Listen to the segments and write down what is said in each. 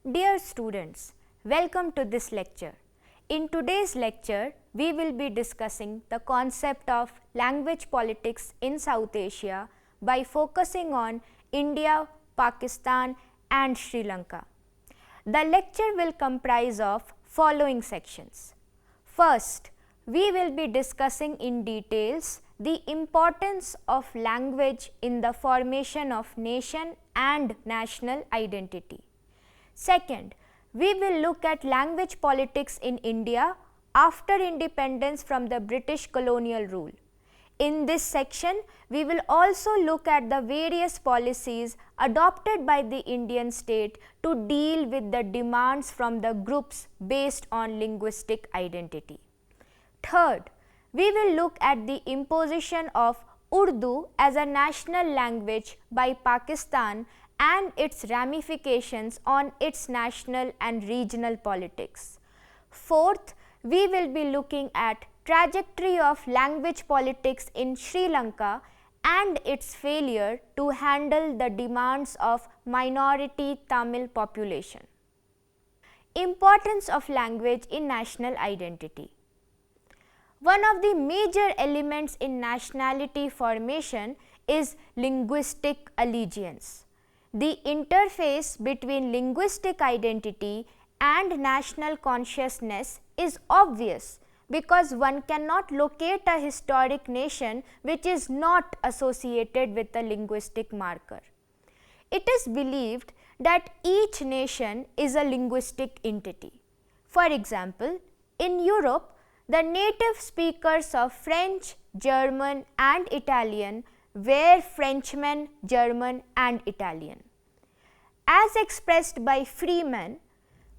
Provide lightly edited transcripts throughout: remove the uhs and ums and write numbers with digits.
Dear students, welcome to this lecture. In today's lecture, we will be discussing the concept of language politics in South Asia by focusing on India, Pakistan and Sri Lanka. The lecture will comprise of following sections. First, we will be discussing in details the importance of language in the formation of nation and national identity. Second, we will look at language politics in India after independence from the British colonial rule. In this section, we will also look at the various policies adopted by the Indian state to deal with the demands from the groups based on linguistic identity. Third, we will look at the imposition of Urdu as a national language by Pakistan and its ramifications on its national and regional politics. Fourth, we will be looking at trajectory of language politics in Sri Lanka and its failure to handle the demands of minority Tamil population. Importance of language in national identity. One of the major elements in nationality formation is linguistic allegiance. The interface between linguistic identity and national consciousness is obvious because one cannot locate a historic nation which is not associated with a linguistic marker. It is believed that each nation is a linguistic entity. For example, in Europe, the native speakers of French, German and Italian were Frenchmen, German and Italian. As expressed by Freeman,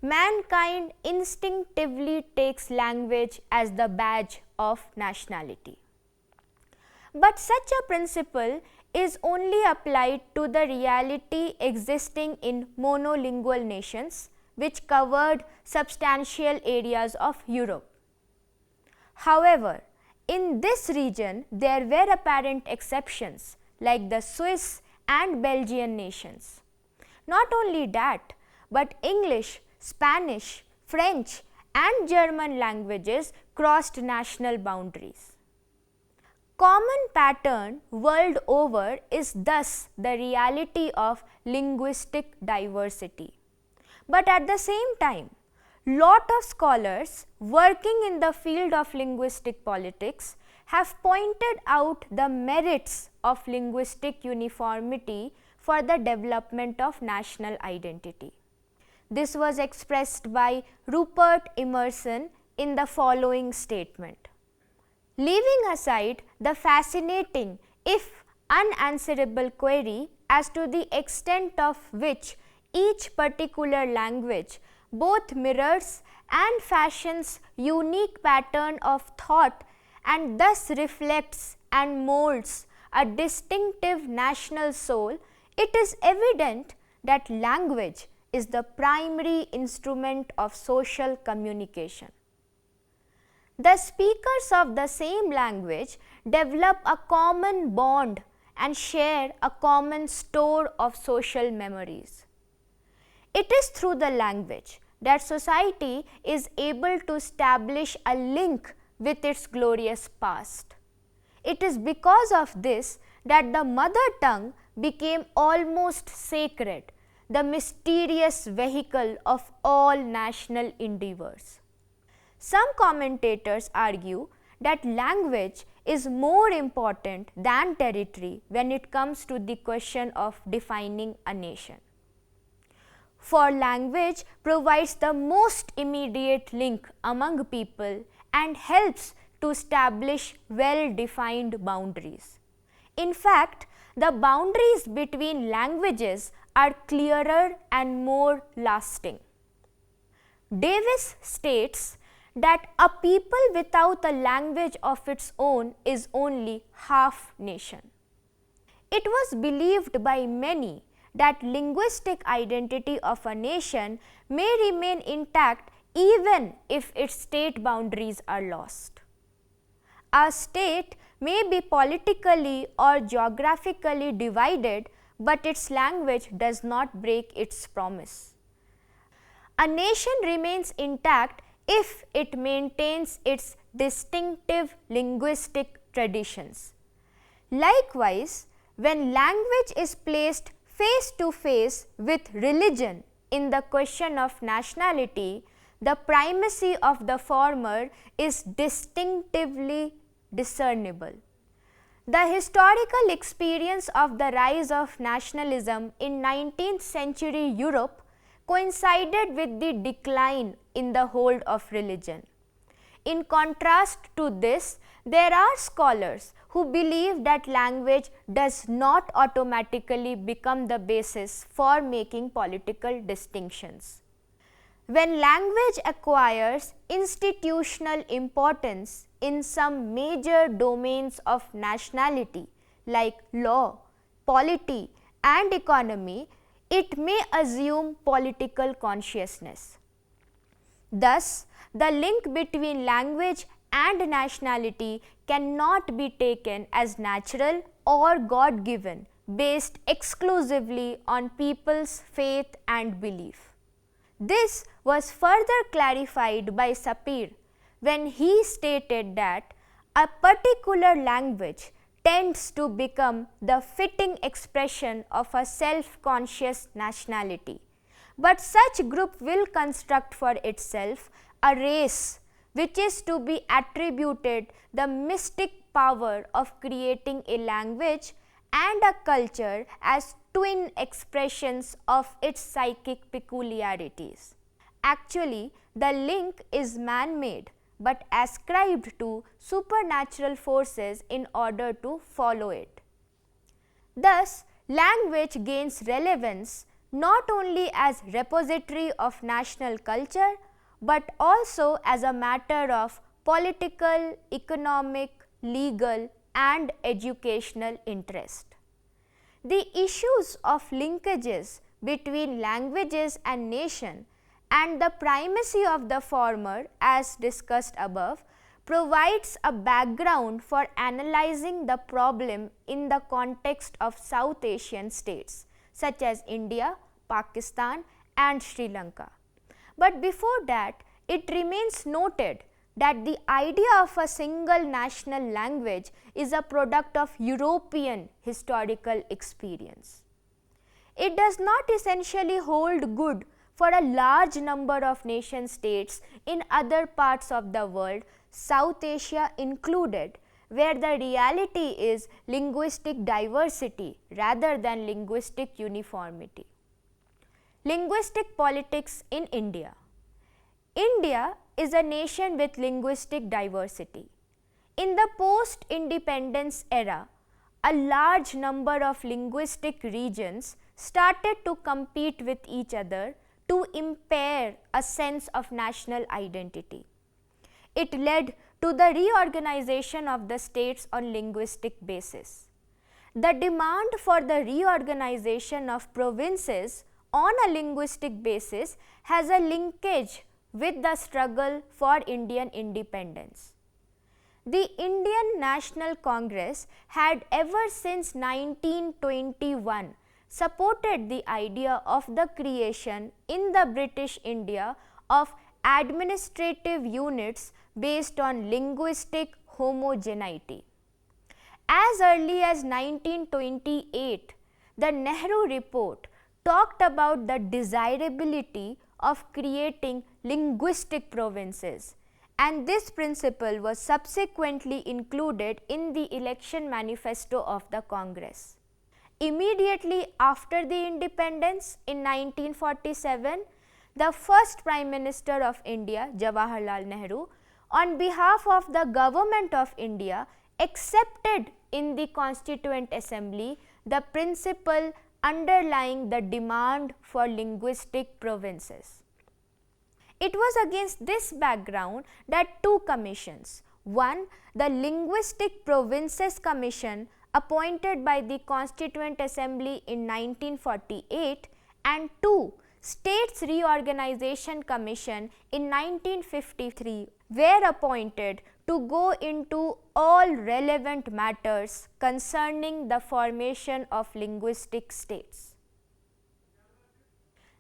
mankind instinctively takes language as the badge of nationality. But such a principle is only applied to the reality existing in monolingual nations which covered substantial areas of Europe. However, in this region, there were apparent exceptions like the Swiss and Belgian nations. Not only that, but English, Spanish, French and German languages crossed national boundaries. Common pattern world over is thus the reality of linguistic diversity. But at the same time, lot of scholars working in the field of linguistic politics have pointed out the merits of linguistic uniformity for the development of national identity. This was expressed by Rupert Emerson in the following statement. Leaving aside the fascinating, if unanswerable query as to the extent of which each particular language both mirrors and fashions unique pattern of thought and thus reflects and molds a distinctive national soul, it is evident that language is the primary instrument of social communication. The speakers of the same language develop a common bond and share a common store of social memories. It is through the language that society is able to establish a link with its glorious past. It is because of this that the mother tongue became almost sacred, the mysterious vehicle of all national endeavors. Some commentators argue that language is more important than territory when it comes to the question of defining a nation. For language provides the most immediate link among people and helps to establish well-defined boundaries. In fact, the boundaries between languages are clearer and more lasting. Davis states that a people without a language of its own is only half nation. It was believed by many that linguistic identity of a nation may remain intact even if its state boundaries are lost. A state may be politically or geographically divided, but its language does not break its promise. A nation remains intact if it maintains its distinctive linguistic traditions. Likewise, when language is placed face to face with religion in the question of nationality, the primacy of the former is distinctively discernible. The historical experience of the rise of nationalism in 19th century Europe coincided with the decline in the hold of religion. In contrast to this, there are scholars who believe that language does not automatically become the basis for making political distinctions. When language acquires institutional importance in some major domains of nationality like law, polity, and economy, it may assume political consciousness. Thus, the link between language and nationality cannot be taken as natural or God-given, based exclusively on people's faith and belief. This was further clarified by Sapir when he stated that a particular language tends to become the fitting expression of a self-conscious nationality. But such group will construct for itself a race which is to be attributed the mystic power of creating a language and a culture as twin expressions of its psychic peculiarities. Actually, the link is man-made but ascribed to supernatural forces in order to follow it. Thus, language gains relevance not only as repository of national culture but also as a matter of political, economic, legal, and educational interest. The issues of linkages between languages and nation and the primacy of the former, as discussed above, provides a background for analyzing the problem in the context of South Asian states such as India, Pakistan, and Sri Lanka. But before that, it remains noted that the idea of a single national language is a product of European historical experience. It does not essentially hold good for a large number of nation states in other parts of the world, South Asia included, where the reality is linguistic diversity rather than linguistic uniformity. Linguistic politics in India. India is a nation with linguistic diversity. In the post-independence era, a large number of linguistic regions started to compete with each other to impair a sense of national identity. It led to the reorganization of the states on linguistic basis. The demand for the reorganization of provinces on a linguistic basis has a linkage with the struggle for Indian independence. The Indian National Congress had ever since 1921 supported the idea of the creation in the British India of administrative units based on linguistic homogeneity. As early as 1928, the Nehru Report talked about the desirability of creating linguistic provinces, and this principle was subsequently included in the election manifesto of the Congress. Immediately after the independence in 1947, the first Prime Minister of India, Jawaharlal Nehru, on behalf of the Government of India, accepted in the Constituent Assembly the principle underlying the demand for linguistic provinces. It was against this background that two commissions, one, the Linguistic Provinces Commission appointed by the Constituent Assembly in 1948, and two, States Reorganization Commission in 1953 were appointed to go into all relevant matters concerning the formation of linguistic states.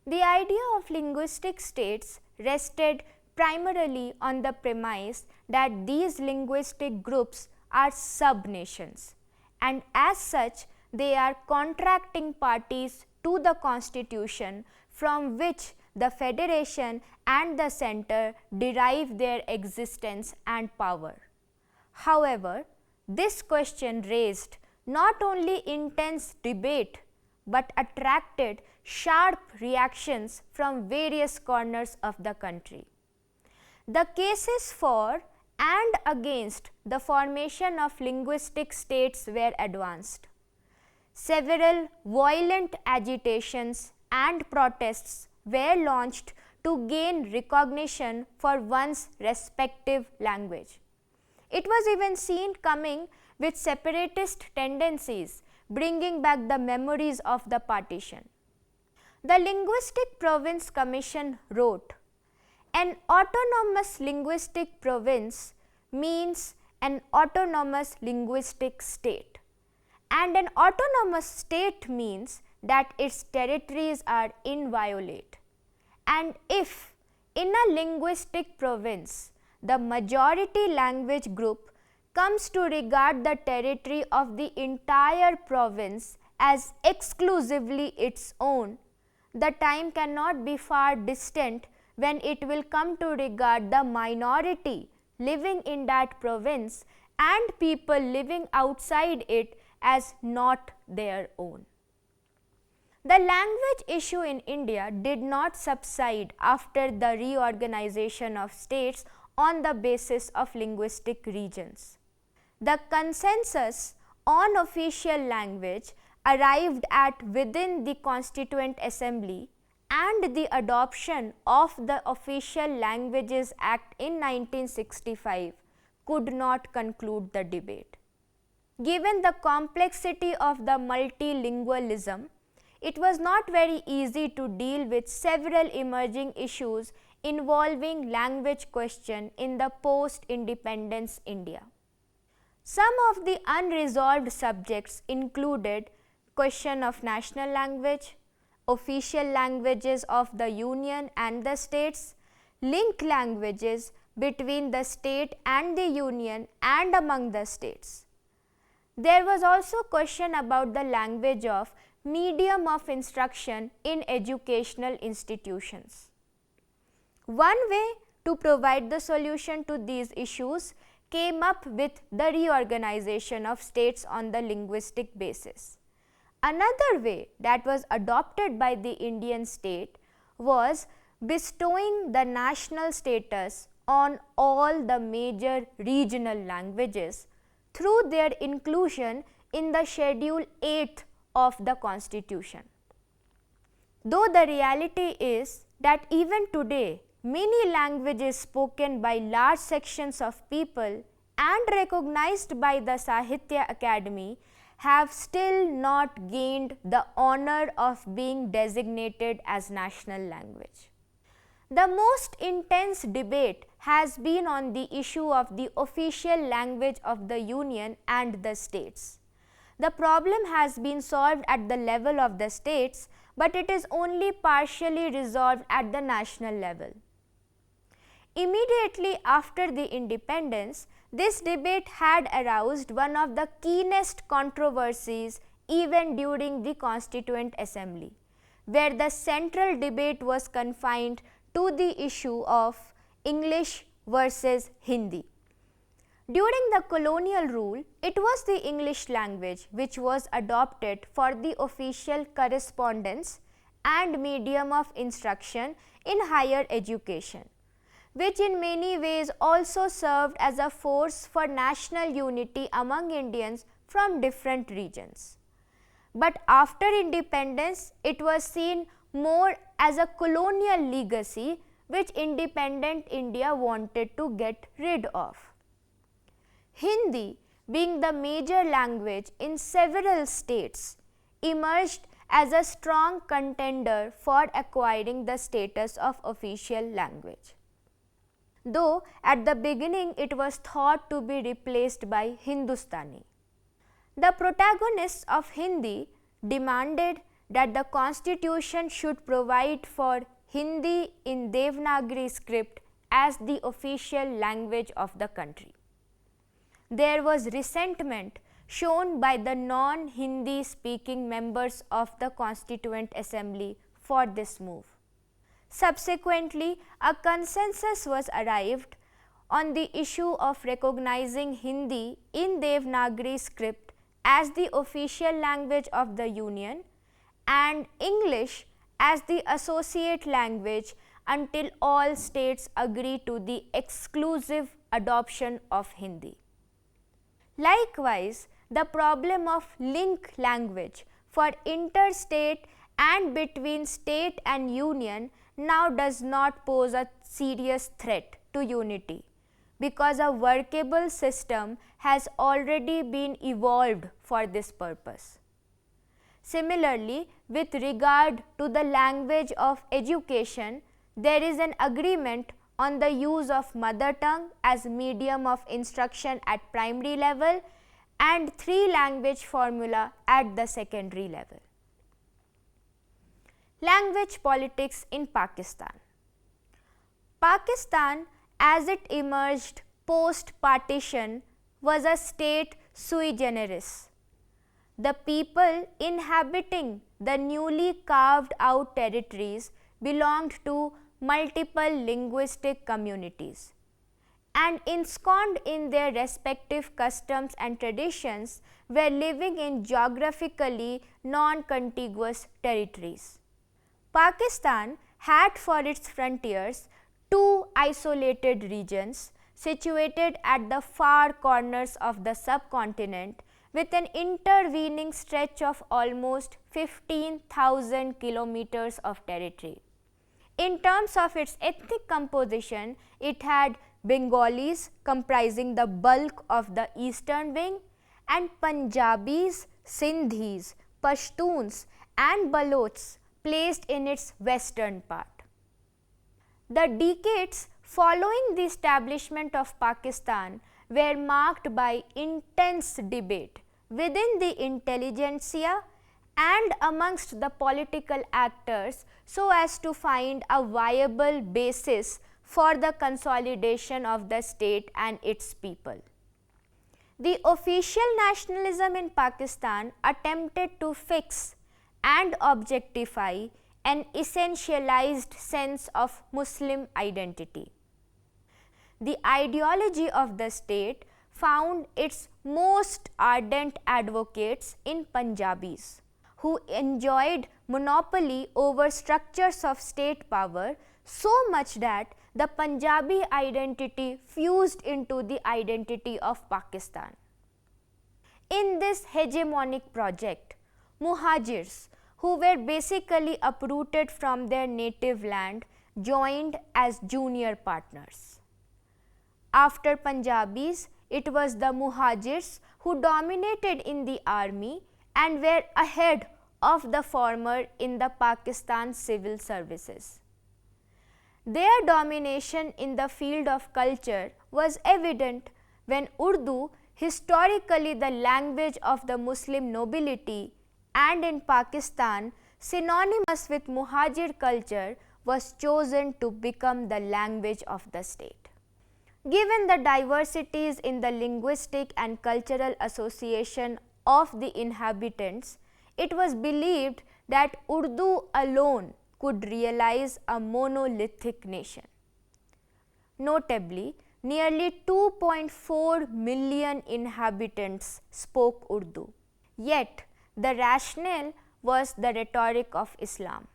The idea of linguistic states rested primarily on the premise that these linguistic groups are sub-nations, and as such they are contracting parties to the constitution from which the federation and the center derive their existence and power. However, this question raised not only intense debate but attracted sharp reactions from various corners of the country. The cases for and against the formation of linguistic states were advanced. Several violent agitations and protests were launched to gain recognition for one's respective language. It was even seen coming with separatist tendencies, bringing back the memories of the partition. The Linguistic Province Commission wrote, "An autonomous linguistic province means an autonomous linguistic state, and an autonomous state means that its territories are inviolate. And if in a linguistic province the majority language group comes to regard the territory of the entire province as exclusively its own, the time cannot be far distant when it will come to regard the minority living in that province and people living outside it as not their own." The language issue in India did not subside after the reorganization of states on the basis of linguistic regions. The consensus on official language arrived at within the Constituent Assembly and the adoption of the Official Languages Act in 1965 could not conclude the debate. Given the complexity of the multilingualism, it was not very easy to deal with several emerging issues involving language question in the post-independence India. Some of the unresolved subjects included question of national language, official languages of the Union and the states, link languages between the state and the Union and among the states. There was also question about the language of medium of instruction in educational institutions. One way to provide the solution to these issues came up with the reorganization of states on the linguistic basis. Another way that was adopted by the Indian state was bestowing the national status on all the major regional languages through their inclusion in the Schedule 8 of the Constitution. Though the reality is that even today, many languages spoken by large sections of people and recognized by the Sahitya Academy have still not gained the honor of being designated as national language. The most intense debate has been on the issue of the official language of the Union and the states. The problem has been solved at the level of the states, but it is only partially resolved at the national level. Immediately after the independence, this debate had aroused one of the keenest controversies even during the Constituent Assembly, where the central debate was confined to the issue of English versus Hindi. During the colonial rule, it was the English language which was adopted for the official correspondence and medium of instruction in higher education, which in many ways also served as a force for national unity among Indians from different regions. But after independence, it was seen more as a colonial legacy which independent India wanted to get rid of. Hindi, being the major language in several states, emerged as a strong contender for acquiring the status of official language. Though at the beginning it was thought to be replaced by Hindustani. The protagonists of Hindi demanded that the constitution should provide for Hindi in Devanagari script as the official language of the country. There was resentment shown by the non-Hindi speaking members of the Constituent Assembly for this move. Subsequently, a consensus was arrived on the issue of recognizing Hindi in Devanagari script as the official language of the Union and English as the associate language until all states agree to the exclusive adoption of Hindi. Likewise, the problem of link language for interstate and between state and union now does not pose a serious threat to unity, because a workable system has already been evolved for this purpose. Similarly, with regard to the language of education, there is an agreement on the use of mother tongue as medium of instruction at primary level and 3-language formula at the secondary level. Language politics in Pakistan. Pakistan, as it emerged post-partition, was a state sui generis. The people inhabiting the newly carved out territories belonged to multiple linguistic communities and ensconced in their respective customs and traditions were living in geographically non-contiguous territories. Pakistan had for its frontiers 2 isolated regions situated at the far corners of the subcontinent with an intervening stretch of almost 15,000 kilometers of territory. In terms of its ethnic composition, it had Bengalis comprising the bulk of the eastern wing and Punjabis, Sindhis, Pashtuns and Balochs placed in its western part. The decades following the establishment of Pakistan were marked by intense debate within the intelligentsia and amongst the political actors so as to find a viable basis for the consolidation of the state and its people. The official nationalism in Pakistan attempted to fix and objectify an essentialized sense of Muslim identity. The ideology of the state found its most ardent advocates in Punjabis, who enjoyed monopoly over structures of state power so much that the Punjabi identity fused into the identity of Pakistan. In this hegemonic project, Muhajirs, who were basically uprooted from their native land, joined as junior partners. After Punjabis, it was the Muhajirs who dominated in the army and were ahead of the former in the Pakistan civil services. Their domination in the field of culture was evident when Urdu, historically the language of the Muslim nobility, and in Pakistan, synonymous with Muhajir culture, was chosen to become the language of the state. Given the diversities in the linguistic and cultural association of the inhabitants, it was believed that Urdu alone could realize a monolithic nation. Notably, nearly 2.4 million inhabitants spoke Urdu, yet the rationale was the rhetoric of Islam.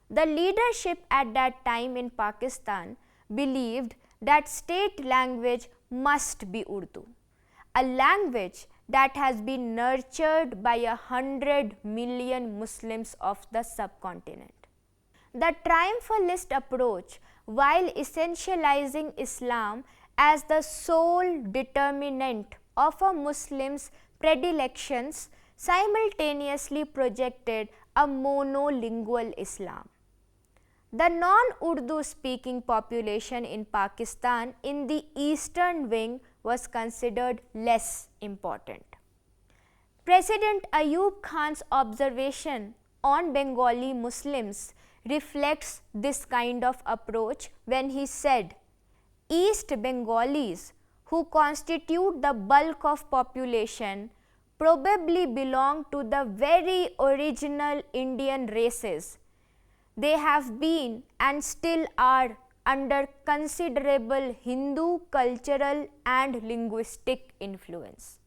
The leadership at that time in Pakistan believed that state language must be Urdu, a language that has been nurtured by 100 million Muslims of the subcontinent. The triumphalist approach, while essentializing Islam as the sole determinant of a Muslim's predilections, simultaneously projected a monolingual Islam. The non-Urdu speaking population in Pakistan in the eastern wing was considered less important. President Ayub Khan's observation on Bengali Muslims reflects this kind of approach when he said, East Bengalis, who constitute the bulk of population, probably belong to the very original Indian races. They have been and still are under considerable Hindu cultural and linguistic influence.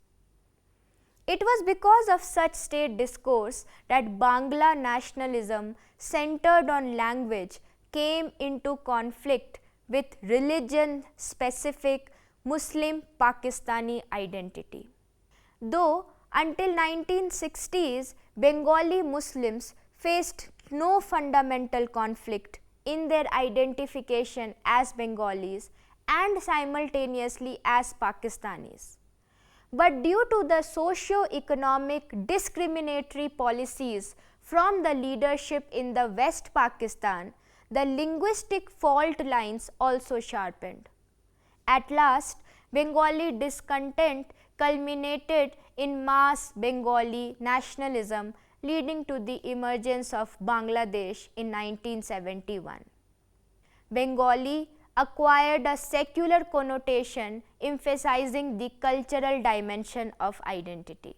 It was because of such state discourse that Bangla nationalism centered on language came into conflict with religion-specific Muslim Pakistani identity. Though until 1960s, Bengali Muslims faced no fundamental conflict in their identification as Bengalis and simultaneously as Pakistanis. But due to the socio-economic discriminatory policies from the leadership in the West Pakistan, the linguistic fault lines also sharpened. At last, Bengali discontent culminated in mass Bengali nationalism, leading to the emergence of Bangladesh in 1971. Bengali acquired a secular connotation emphasizing the cultural dimension of identity.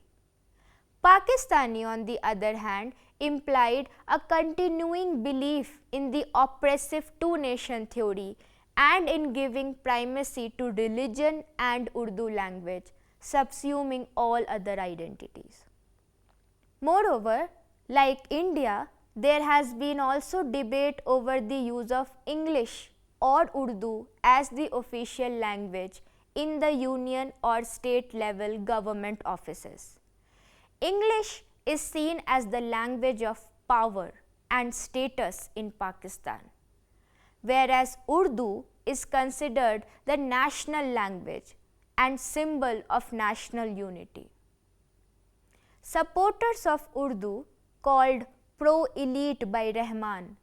Pakistani, on the other hand, implied a continuing belief in the oppressive two-nation theory and in giving primacy to religion and Urdu language, subsuming all other identities. Moreover, like India, there has been also debate over the use of English or Urdu as the official language in the union or state level government offices. English is seen as the language of power and status in Pakistan, whereas Urdu is considered the national language and symbol of national unity. Supporters of Urdu, called pro-elite by Rahman,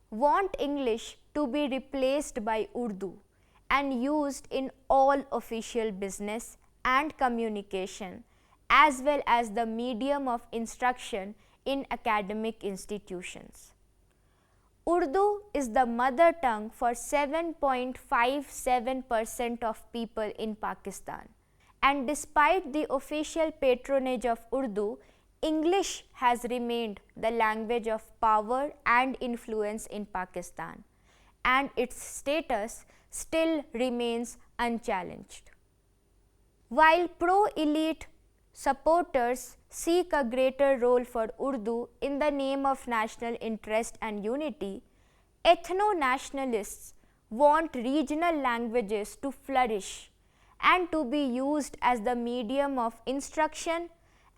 want English to be replaced by Urdu and used in all official business and communication, as well as the medium of instruction in academic institutions. Urdu is the mother tongue for 7.57% of people in Pakistan, and despite the official patronage of Urdu, English has remained the language of power and influence in Pakistan, and its status still remains unchallenged. While pro-elite supporters seek a greater role for Urdu in the name of national interest and unity, ethno-nationalists want regional languages to flourish and to be used as the medium of instruction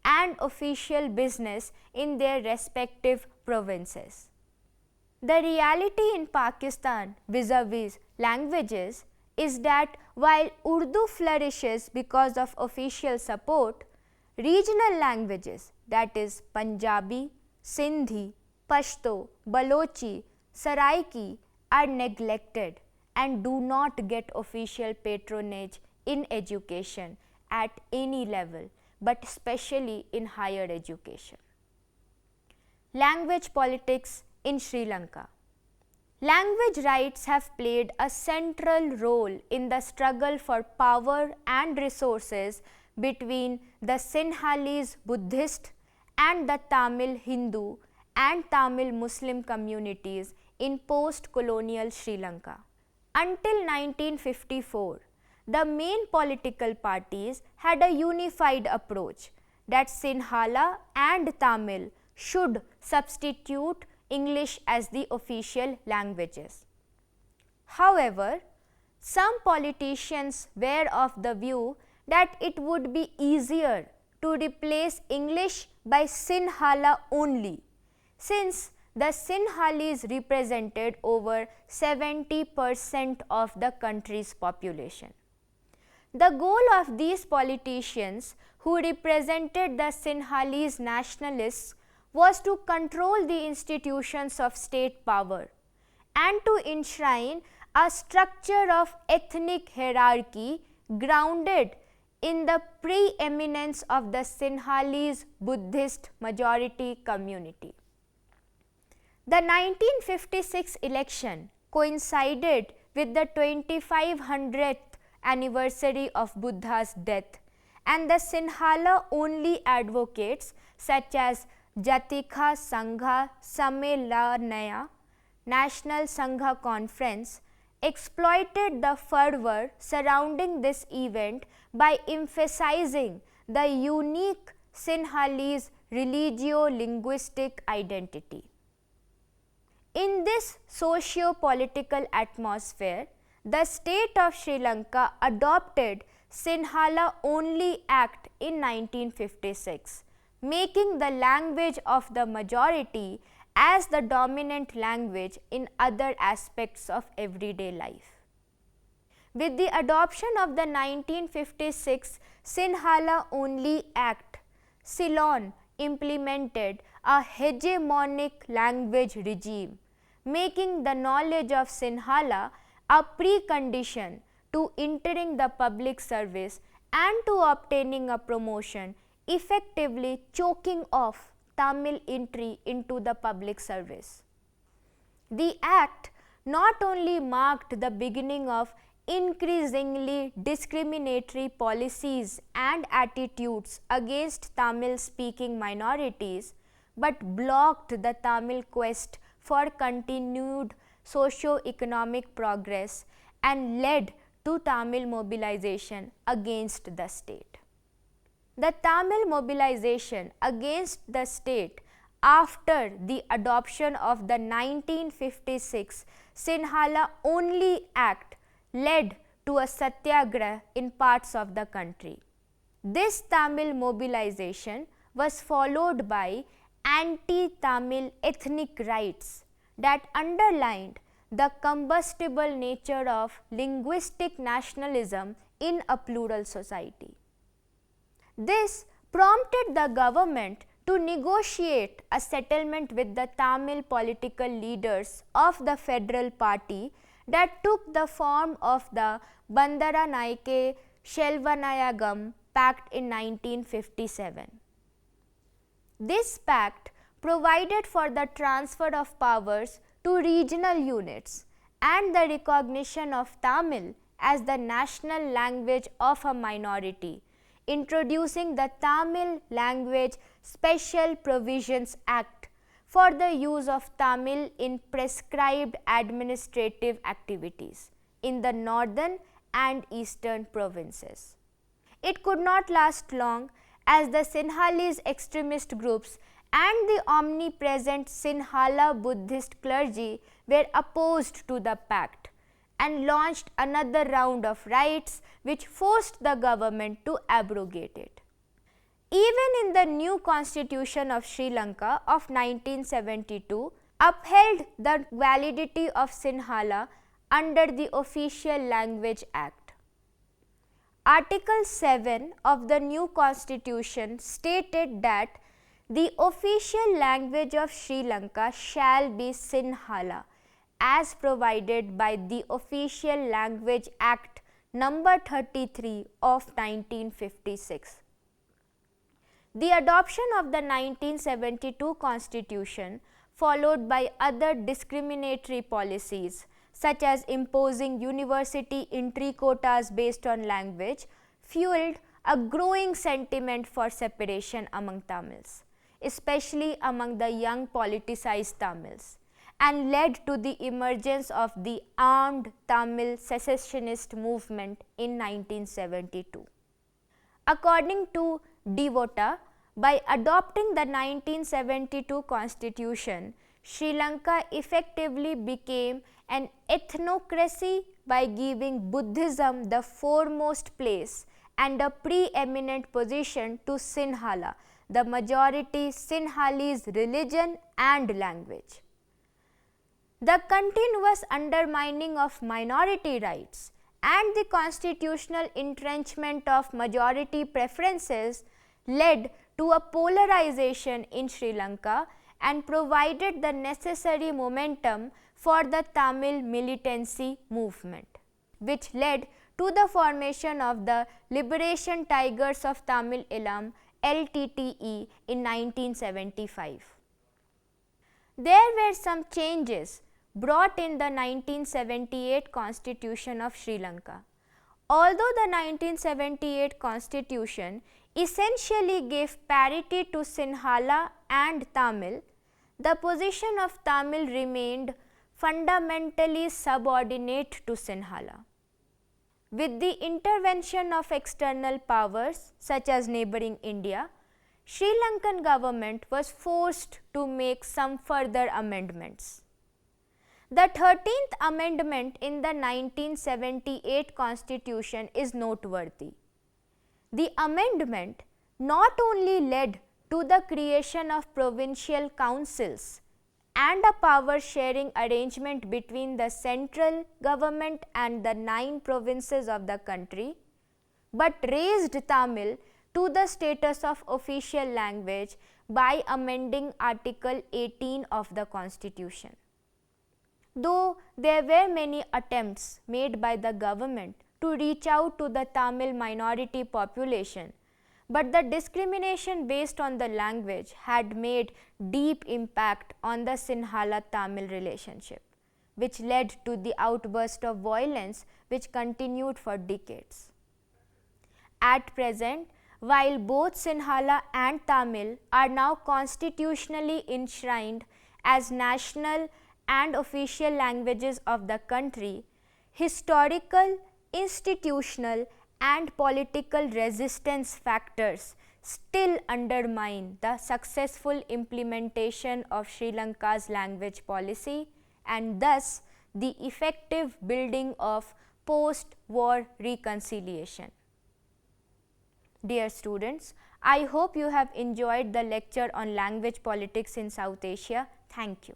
and official business in their respective provinces. The reality in Pakistan vis-a-vis languages is that while Urdu flourishes because of official support, regional languages, that is Punjabi, Sindhi, Pashto, Balochi, Saraiki, are neglected and do not get official patronage in education at any level, but especially in higher education. Language politics in Sri Lanka. Language rights have played a central role in the struggle for power and resources between the Sinhalese Buddhist and the Tamil Hindu and Tamil Muslim communities in post-colonial Sri Lanka. Until 1954, the main political parties had a unified approach that Sinhala and Tamil should substitute English as the official languages. However, some politicians were of the view that it would be easier to replace English by Sinhala only, since the Sinhalese represented over 70% of the country's population. The goal of these politicians, who represented the Sinhalese nationalists, was to control the institutions of state power and to enshrine a structure of ethnic hierarchy grounded in the preeminence of the Sinhalese Buddhist majority community. The 1956 election coincided with the 2500th anniversary of Buddha's death, and the Sinhala-only advocates such as Jatikha Sangha Sammelanaya, National Sangha Conference, exploited the fervor surrounding this event by emphasizing the unique Sinhalese religio-linguistic identity. In this socio-political atmosphere, the state of Sri Lanka adopted Sinhala-only Act in 1956, making the language of the majority as the dominant language in other aspects of everyday life. With the adoption of the 1956 Sinhala-only Act, Ceylon implemented a hegemonic language regime, making the knowledge of Sinhala a precondition to entering the public service and to obtaining a promotion, effectively choking off Tamil entry into the public service. The Act not only marked the beginning of increasingly discriminatory policies and attitudes against Tamil-speaking minorities, but blocked the Tamil quest for continued socio-economic progress and led to Tamil mobilization against the state. The Tamil mobilization against the state after the adoption of the 1956 Sinhala-only Act led to a satyagraha in parts of the country. This Tamil mobilization was followed by anti-Tamil ethnic rights that underlined the combustible nature of linguistic nationalism in a plural society. This prompted the government to negotiate a settlement with the Tamil political leaders of the federal party that took the form of the Bandaranaike Shelvanayagam Pact in 1957. This pact provided for the transfer of powers to regional units and the recognition of Tamil as the national language of a minority, introducing the Tamil Language Special Provisions Act for the use of Tamil in prescribed administrative activities in the northern and eastern provinces. It could not last long, as the Sinhalese extremist groups and the omnipresent Sinhala Buddhist clergy were opposed to the pact and launched another round of riots which forced the government to abrogate it. Even in the new constitution of Sri Lanka of 1972 upheld the validity of Sinhala under the Official Language Act. Article 7 of the new constitution stated that the official language of Sri Lanka shall be Sinhala, as provided by the Official Language Act number 33 of 1956. The adoption of the 1972 constitution, followed by other discriminatory policies such as imposing university entry quotas based on language, fueled a growing sentiment for separation among Tamils, especially among the young politicized Tamils, and led to the emergence of the armed Tamil secessionist movement in 1972. According to Devota, by adopting the 1972 constitution, Sri Lanka effectively became an ethnocracy by giving Buddhism the foremost place and a preeminent position to Sinhala, the majority Sinhalese religion and language. The continuous undermining of minority rights and the constitutional entrenchment of majority preferences led to a polarization in Sri Lanka and provided the necessary momentum for the Tamil militancy movement, which led to the formation of the Liberation Tigers of Tamil Eelam (LTTE) in 1975. There were some changes brought in the 1978 Constitution of Sri Lanka. Although the 1978 Constitution essentially gave parity to Sinhala and Tamil, the position of Tamil remained fundamentally subordinate to Sinhala. With the intervention of external powers such as neighboring India, Sri Lankan government was forced to make some further amendments. The 13th amendment in the 1978 Constitution is noteworthy. The amendment not only led to the creation of provincial councils and a power sharing arrangement between the central government and the 9 provinces of the country, but raised Tamil to the status of official language by amending Article 18 of the Constitution. Though there were many attempts made by the government to reach out to the Tamil minority population, but the discrimination based on the language had made deep impact on the Sinhala-Tamil relationship, which led to the outburst of violence which continued for decades. At present, while both Sinhala and Tamil are now constitutionally enshrined as national and official languages of the country, historical, institutional and political resistance factors still undermine the successful implementation of Sri Lanka's language policy and thus the effective building of post-war reconciliation. Dear students, I hope you have enjoyed the lecture on language politics in South Asia. Thank you.